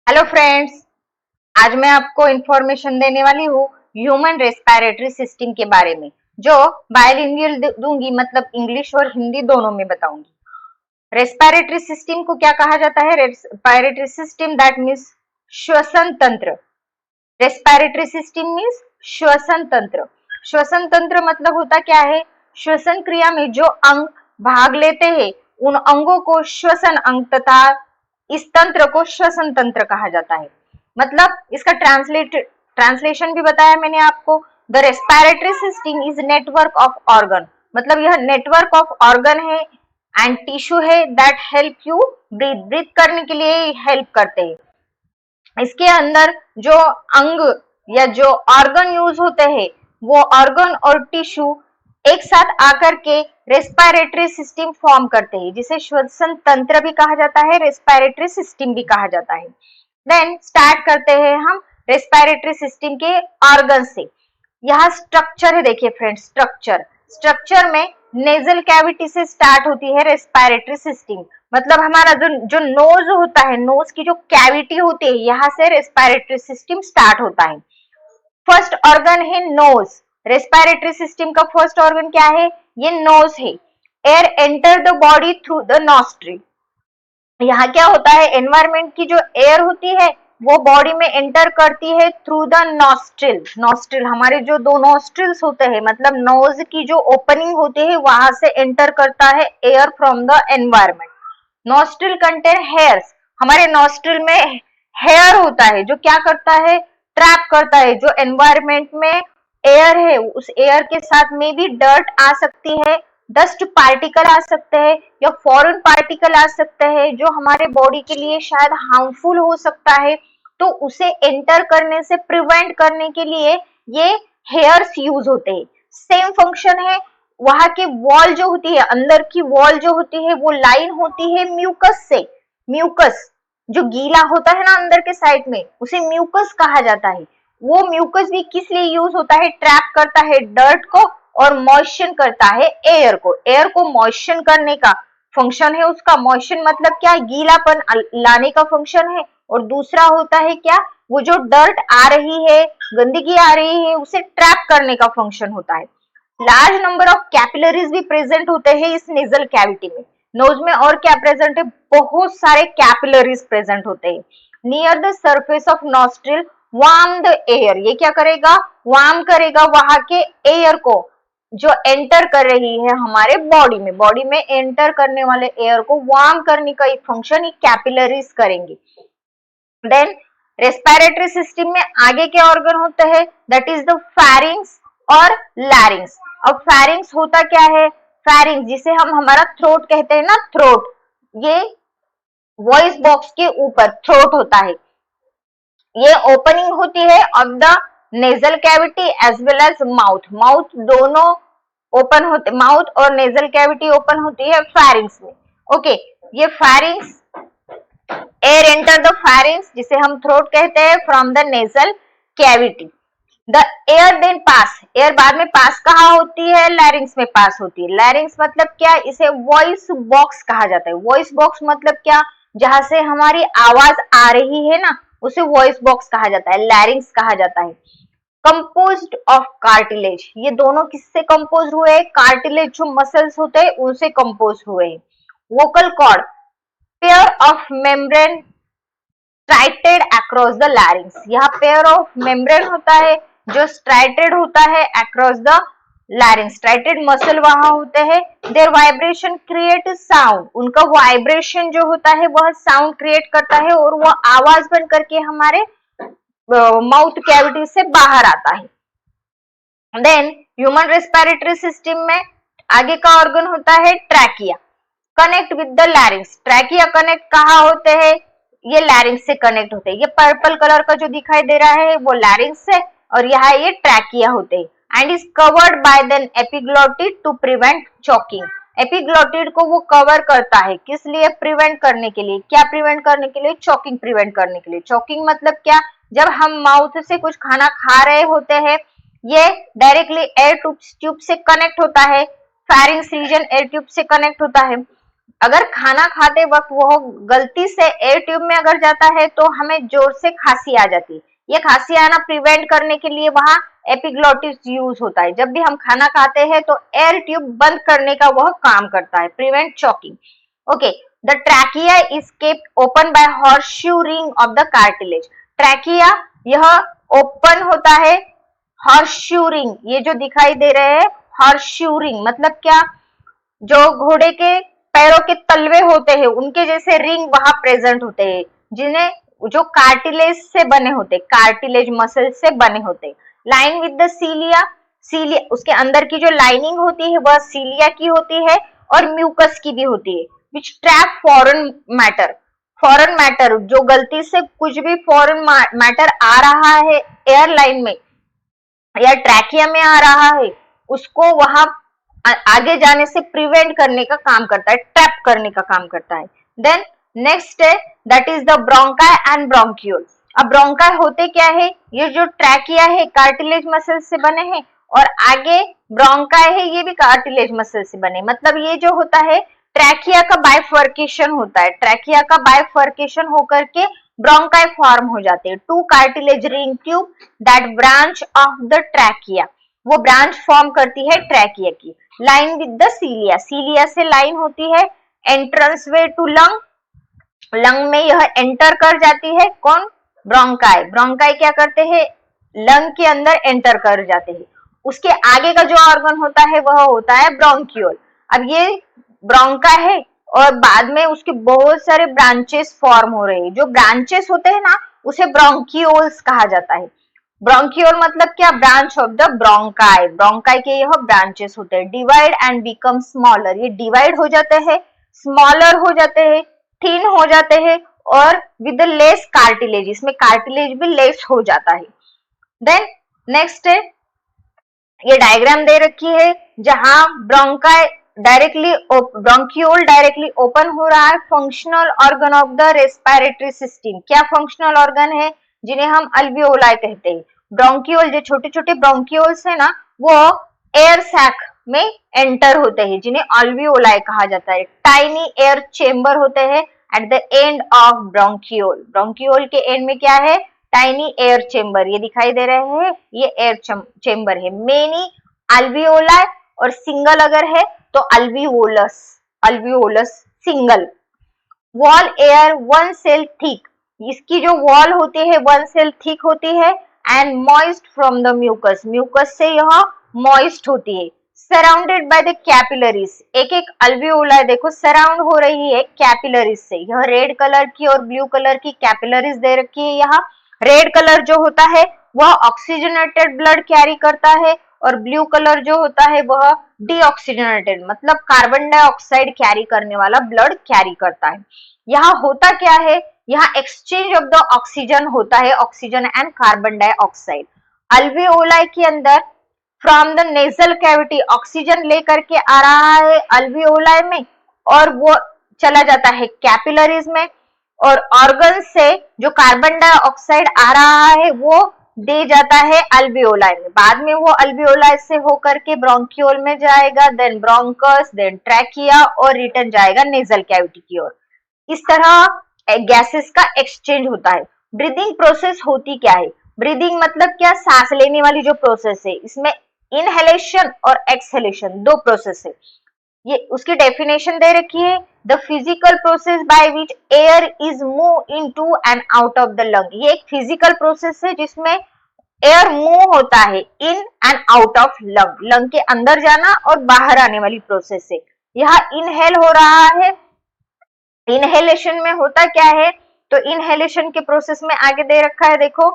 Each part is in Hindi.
हेलो फ्रेंड्स, आज मैं आपको इंफॉर्मेशन देने वाली हूँ ह्यूमन रेस्पिरेटरी सिस्टम के बारे में, जो बायलिंगुअल दूंगी, मतलब इंग्लिश और हिंदी दोनों में बताऊंगी। रेस्पिरेटरी सिस्टम को क्या कहा जाता है? रेस्पिरेटरी सिस्टम दैट मीन्स श्वसन तंत्र। रेस्पिरेटरी सिस्टम मीन्स श्वसन तंत्र। श्वसन तंत्र मतलब होता क्या है? श्वसन क्रिया में जो अंग भाग लेते हैं उन अंगों को श्वसन अंग तथा इस तंत्र को श्वसन तंत्र कहा जाता है। मतलब इसका ट्रांसलेशन भी बताया मैंने आपको। The respiratory system is network of organ, मतलब यह नेटवर्क ऑफ ऑर्गन है एंड टिश्यू है that help you breathe. Breathe करने के लिए हेल्प करते हैं। इसके अंदर जो अंग या जो ऑर्गन यूज होते हैं वो ऑर्गन और टिश्यू एक साथ आकर के रेस्पिरेटरी सिस्टम फॉर्म करते हैं, जिसे श्वसन तंत्र भी कहा जाता है, रेस्पिरेटरी सिस्टम भी कहा जाता है। देन स्टार्ट करते हैं हम रेस्पिरेटरी सिस्टम के ऑर्गन से। यहाँ स्ट्रक्चर है, देखिए फ्रेंड्स, स्ट्रक्चर में नेजल कैविटी से स्टार्ट होती है रेस्पिरेटरी सिस्टम। मतलब हमारा जो नोज होता है, नोज की जो कैविटी होती है, यहाँ से रेस्पिरेटरी सिस्टम स्टार्ट होता है। फर्स्ट ऑर्गन है नोज। रेस्पिरेटरी सिस्टम का फर्स्ट ऑर्गन क्या है? ये नोज है। Air enter the body through the nostril. यहाँ क्या होता है? एनवायरमेंट की जो एयर होती है वो बॉडी में एंटर करती है थ्रू द नॉस्ट्रिल। नॉस्ट्रिल हमारे जो दो नॉस्ट्रिल्स होते हैं, मतलब नोज की जो ओपनिंग होती है वहां से एंटर करता है air from the environment. Nostril contain hairs. हमारे नॉस्ट्रिल में हेयर होता है जो क्या करता है? ट्रैप करता है। जो एनवायरमेंट में एयर है उस एयर के साथ में भी डर्ट आ सकती है, डस्ट पार्टिकल आ सकते हैं या फॉरेन पार्टिकल आ सकते हैं जो हमारे बॉडी के लिए शायद हार्मफुल हो सकता है। तो उसे एंटर करने से प्रिवेंट करने के लिए ये हेयर्स यूज होते हैं। सेम फंक्शन है वहां की वॉल जो होती है, अंदर की वॉल जो होती है वो लाइन होती है म्यूकस से। म्यूकस जो गीला होता है ना अंदर के साइड में, उसे म्यूकस कहा जाता है। वो म्यूकस भी किस लिए यूज होता है? ट्रैप करता है डर्ट को और मॉइस्चर करता है एयर को। एयर को मॉइस्चर करने का फंक्शन है उसका। मॉइस्चर मतलब क्या? गीलापन लाने का फंक्शन है। और दूसरा होता है क्या? वो जो डर्ट आ रही है, गंदगी आ रही है, उसे ट्रैप करने का फंक्शन होता है। लार्ज नंबर ऑफ कैपिलरीज भी प्रेजेंट होते हैं इस नेजल कैविटी में। नोज में और क्या प्रेजेंट है? बहुत सारे कैपिलरीज प्रेजेंट होते हैं। Near the surface of nostril warm the air. ये क्या करेगा? वार्म करेगा वहां के एयर को जो एंटर कर रही है हमारे बॉडी में। बॉडी में एंटर करने वाले एयर को वार्म करने का एक फंक्शन कैपिलरीज करेंगे। देन रेस्पिरेटरी सिस्टम में आगे के ऑर्गन होते हैं, दैट इज द फेरिंग्स और लैरिंग्स। अब फेरिंग्स होता क्या है? फेरिंग्स जिसे हम हमारा थ्रोट कहते हैं ना, थ्रोट, ये वॉइस बॉक्स के ऊपर थ्रोट होता है। ये ओपनिंग होती है of the nasal cavity as well as mouth. Mouth दोनों ओपन होते, माउथ और नेजल कैविटी ओपन होती है फेरिंग्स में। ओके, ये pharynx, air enter the pharynx जिसे हम थ्रोट कहते हैं from the nasal cavity. The air then pass. Air बाद में पास कहाँ होती है? लैरिंग्स में पास होती है। लैरिंग्स मतलब क्या? इसे वॉइस बॉक्स कहा जाता है। वॉइस बॉक्स मतलब क्या? जहां से हमारी आवाज आ रही है ना, उसे वॉइस बॉक्स कहा जाता है, लैरिंग्स कहा जाता है। Composed of cartilage. ये दोनों किससे कंपोज हुए हैं? कार्टिलेज जो मसल्स होते हैं उनसे कंपोज हुए हैं। Vocal cord, pair of membrane striated across the larynx. यहाँ पेयर ऑफ मेम्ब्रेन होता है जो स्ट्राइटेड होता है across the larynx. Striated muscle वहां होते हैं। Their vibration create sound. उनका वाइब्रेशन जो होता है वह साउंड क्रिएट करता है और वह आवाज बन करके हमारे माउथ कैविटी से बाहर आता है। देन ह्यूमन रेस्पिरेटरी सिस्टम में आगे का ऑर्गन होता है trachea, connect with the larynx. Trachea connect कहाँ होते हैं? ये लैरिंग्स से कनेक्ट होते हैं। ये पर्पल कलर का जो दिखाई दे रहा है वो लैरिंग्स से, और यहाँ ये ट्रैकिया होते हैं। End is covered by then epiglottis to prevent choking. Epiglottis को वो कवर करता है, किस लिए? प्रिवेंट करने के लिए। क्या प्रिवेंट करने के लिए? चॉकिंग प्रिवेंट करने के लिए। चॉकिंग मतलब क्या? जब हम माउथ से कुछ खाना खा रहे होते हैं, ये डायरेक्टली एयर ट्यूब से कनेक्ट होता है। फेरिंग्स रीजन एयर ट्यूब से कनेक्ट होता है। अगर खाना खाते वक्त वो गलती से एयर ट्यूब में अगर जाता है तो हमें जोर से खांसी आ जाती है। ये खांसी आना प्रिवेंट करने के लिए वहां एपिग्लोटिस यूज होता है। जब भी हम खाना खाते हैं तो एयर ट्यूब बंद करने का वह काम करता है, prevent choking. Okay, the trachea is kept open by horseshoe ring of the cartilage. Trachea यह ओपन होता है हॉर्सशू रिंग, ये जो दिखाई दे रहे हैं हॉर्सशू रिंग मतलब क्या, जो घोड़े के पैरों के तलवे होते हैं उनके जैसे रिंग वहां प्रेजेंट होते हैं, जिन्हें जो कार्टिलेज से बने होते, कार्टिलेज मसल से बने होते। लाइन विद द सीलिया, सीलिया उसके अंदर की जो लाइनिंग होती है वह सीलिया की होती है और म्यूकस की भी होती है, which trap foreign matter. Foreign matter, जो गलती से कुछ भी फॉरेन मैटर आ रहा है एयरलाइन में या ट्रैकिया में आ रहा है, उसको वहां आगे जाने से प्रिवेंट करने का काम करता है, ट्रैप करने का काम करता है। देन नेक्स्ट है that is the bronchi and bronchiole. अब ब्रोंकाई होते क्या है, ये जो ट्रैकिया है कार्टिलेज मसल से बने हैं और आगे ब्रोंकाई है ये भी कार्टिलेज मसल से बने, मतलब ये जो होता है ट्रैकिया का बाइफर्केशन होता है, ट्रैकिया का बाइफर्केशन होकर के ब्रोंकाई फॉर्म हो जाते हैं। Two cartilage ring tube that branch of the trachea, वो ब्रांच फॉर्म करती है ट्रैकिया की। Line with the cilia, cilia से लाइन होती है। Entrance way to lung, lung में यह एंटर कर जाती है कौन, ब्रोंकाई। ब्रोंकाई क्या करते हैं, लंग के अंदर एंटर कर जाते हैं। उसके आगे का जो ऑर्गन होता है वह होता है ब्रोंक्यूल। अब ये ब्रोंका है और बाद में उसके बहुत सारे ब्रांचेस फॉर्म हो रहे हैं, जो ब्रांचेस होते हैं ना उसे ब्रोंकियोल्स कहा जाता है। ब्रोंकियोल मतलब क्या, branch of the bronchi, bronchi के यह ब्रांचेस होते हैं। डिवाइड एंड बिकम स्मॉलर, ये डिवाइड हो जाते हैं, स्मॉलर हो जाते हैं, थिन हो जाते हैं और विद लेस कार्टिलेज, इसमें कार्टिलेज भी लेस हो जाता है। देन नेक्स्ट है, ये डायग्राम दे रखी है जहां bronchi directly, bronchiole directly open हो रहा है। Functional organ of the respiratory system, क्या फंक्शनल ऑर्गन है, जिन्हें हम अल्वियोलाई कहते हैं। ब्रोंक्यूल, जो छोटे छोटे ब्रोंक्यूल्स है ना वो एयर सैक में एंटर होते हैं, जिन्हें अल्वियोलाई कहा जाता है। टाइनी एयर चेम्बर होते हैं at the end of bronchiole, bronchiole के एंड में क्या है, टाइनी एयर चेम्बर, ये दिखाई दे रहे हैं ये एयर चेम्बर है। मेनी अल्वियोलाई और सिंगल अगर है तो alveolus, alveolus single. Wall are one cell thick, इसकी जो वॉल होती है वन सेल थिक होती है and moist from the mucus, mucus से यह मॉइस्ट होती है। सराउंडेड बाय द कैपिलरीज, एक एक अल्वियोलाई देखो सराउंड हो रही है कैपिलरीज से। यह रेड कलर की और ब्लू कलर की कैपिलरीज दे रखी है। यहाँ रेड कलर जो होता है वह ऑक्सीजनेटेड ब्लड कैरी करता है और ब्लू कलर जो होता है वह डीऑक्सीजनेटेड मतलब कार्बन डाइऑक्साइड कैरी करने वाला ब्लड कैरी करता है। यहाँ होता क्या है, यहाँ एक्सचेंज ऑफ द ऑक्सीजन होता है, oxygen and carbon dioxide. Alveoli के अंदर from the nasal cavity oxygen लेकर के आ रहा है अल्वियोलाई में और वो चला जाता है कैपिलरीज में, और ऑर्गन से जो कार्बन डाइऑक्साइड आ रहा है वो दे जाता है अल्वियोलाई में। बाद में वो अल्वियोलाई से होकर के ब्रोंक्यूल में जाएगा, देन ब्रोंकस, देन ट्रैकिया और रिटर्न जाएगा नेजल कैविटी की ओर। इस तरह गैसेस का एक्सचेंज होता है। ब्रीदिंग प्रोसेस होती क्या है, ब्रीदिंग मतलब क्या, सांस लेने वाली जो प्रोसेस है, इसमें इनहेलेशन और एक्सहेलेशन दो प्रोसेस है। ये उसकी डेफिनेशन दे रखी है, the physical process by which air is move into and out of the lung. ये एक फिजिकल प्रोसेस है जिसमें एयर मूव होता है in and out of lung, lung के अंदर जाना और बाहर आने वाली प्रोसेस है। यहाँ इनहेल हो रहा है, इनहेलेशन में होता क्या है, तो इनहेलेशन के प्रोसेस में आगे दे रखा है देखो,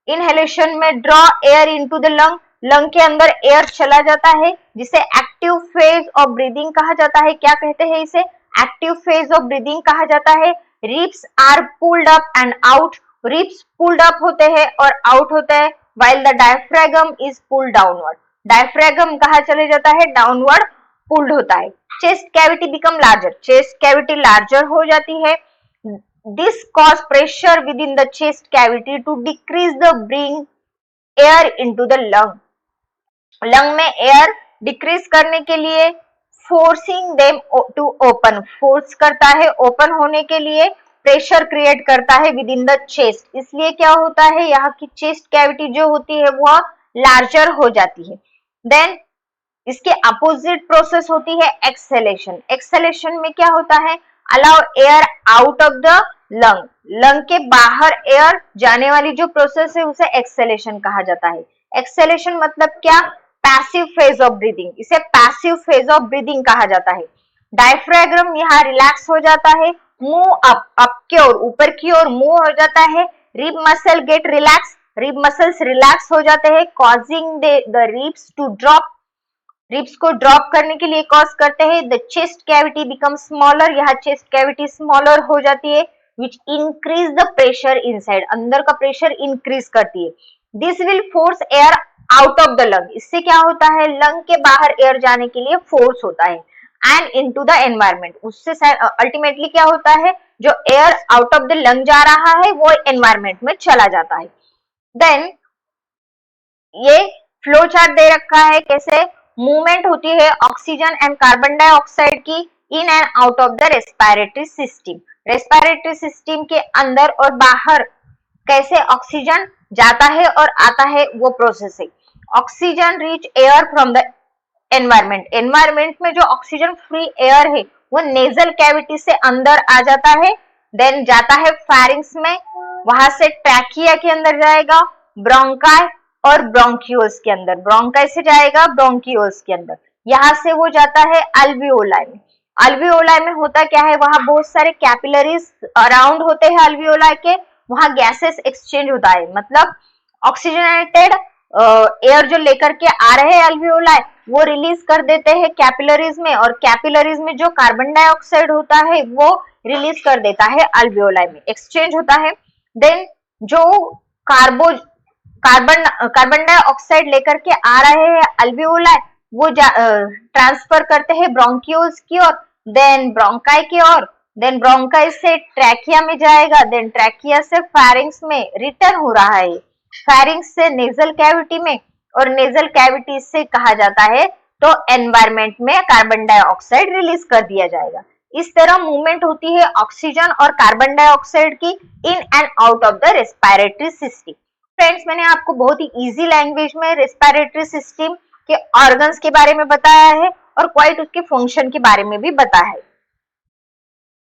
इनहेलेशन में draw air into the lung, lung के अंदर एयर चला जाता है जिसे एक्टिव फेज ऑफ ब्रीदिंग कहा जाता है। क्या कहते हैं इसे, एक्टिव फेज ऑफ ब्रीदिंग कहा जाता है। Ribs are pulled up and out, ribs pulled up होते हैं और आउट होते हैं, while the diaphragm is pulled downward, diaphragm कहा चले जाता है, डाउनवर्ड पुल्ड होता है। Chest cavity become larger, chest cavity larger हो जाती है। This cause pressure within the chest cavity to decrease the bring air into the lung, lung में एयर डिक्रीज करने के लिए forcing them to open, force करता है ओपन होने के लिए, प्रेशर क्रिएट करता है विद इन द चेस्ट, इसलिए क्या होता है यहाँ की चेस्ट कैविटी जो होती है वह लार्जर हो जाती है। देन इसके अपोजिट प्रोसेस होती है एक्सेलेशन। एक्सेलेशन में क्या होता है, allow air out of the lung, lung के बाहर एयर जाने वाली जो प्रोसेस है उसे एक्सेलेशन कहा जाता है। एक्सेलेशन मतलब क्या, पैसिव फेज ऑफ ब्रीदिंग, इसे पैसिव फेज ऑफ ब्रीदिंग कहा जाता है। डायफ्राग्राम यहाँ रिलैक्स हो जाता है, मूव अप, अप की ओर, ऊपर की ओर मूव हो जाता है। Rib muscle get relax, rib muscles relax हो जाते हैं, causing the ribs to drop, ribs को ड्रॉप करने के लिए कॉज करते हैं। The chest cavity become smaller, यहाँ चेस्ट कैविटी स्मॉलर हो जाती है, which increase the pressure inside, अंदर का प्रेशर इंक्रीज करती है। This will force air out of the lung, इससे क्या होता है, लंग के बाहर एयर जाने के लिए फोर्स होता है, एंड इनटू द एनवायरमेंट, उससे अल्टीमेटली क्या होता है, जो air out of the lung जा रहा है वो एनवायरमेंट में चला जाता है। देन ये फ्लो चार्ट दे रखा है, कैसे मूवमेंट होती है ऑक्सीजन एंड कार्बन डाइऑक्साइड की in and out of the respiratory system, respiratory system के अंदर और बाहर कैसे ऑक्सीजन जाता है और आता है वो प्रोसेस है। Oxygen reach air from the environment, environment में जो ऑक्सीजन फ्री एयर है वो नेजल कैविटी से अंदर आ जाता है, देन जाता है फेरिंग्स में, वहां से ट्रैकिया के अंदर जाएगा, ब्रोंकाई और ब्रोंकियोल्स के अंदर, ब्रोंकाई से जाएगा ब्रोंकियोल्स के अंदर, यहाँ से वो जाता है अल्वियोलाई में। अल्वियोलाई में होता क्या है, वहां बहुत सारे कैपिलरीज अराउंड होते हैं अल्वियोलाई के, वहां गैसेस एक्सचेंज होता है, मतलब ऑक्सीजनेटेड एयर जो लेकर के आ रहे हैं अल्वियोलाई वो रिलीज कर देते हैं कैपिलरीज में, और कैपिलरीज में जो कार्बन डाइऑक्साइड होता है वो रिलीज कर देता है अल्वियोलाई में, एक्सचेंज होता है। देन जो कार्बन डाइऑक्साइड लेकर के आ रहे हैं अल्वियोलाई वो ट्रांसफर करते हैं ब्रोंकियोल्स की ओर, देन ब्रोंकाई की ओर, देन ब्रोंकाई से ट्रैकिया में जाएगा, देन ट्रैकिया से फेरिंग्स में रिटर्न हो रहा है, फेरिंग्स से नेजल कैविटी में, और नेजल कैविटी से कहा जाता है तो एनवायरमेंट में कार्बन डाइऑक्साइड रिलीज कर दिया जाएगा। इस तरह मूवमेंट होती है ऑक्सीजन और कार्बन डाइऑक्साइड की in and out of the respiratory system. Friends, मैंने आपको बहुत ही इजी लैंग्वेज में रेस्पिरेटरी सिस्टम के ऑर्गन्स के बारे में बताया है और क्वाइट उसके फंक्शन के बारे में भी बताया है।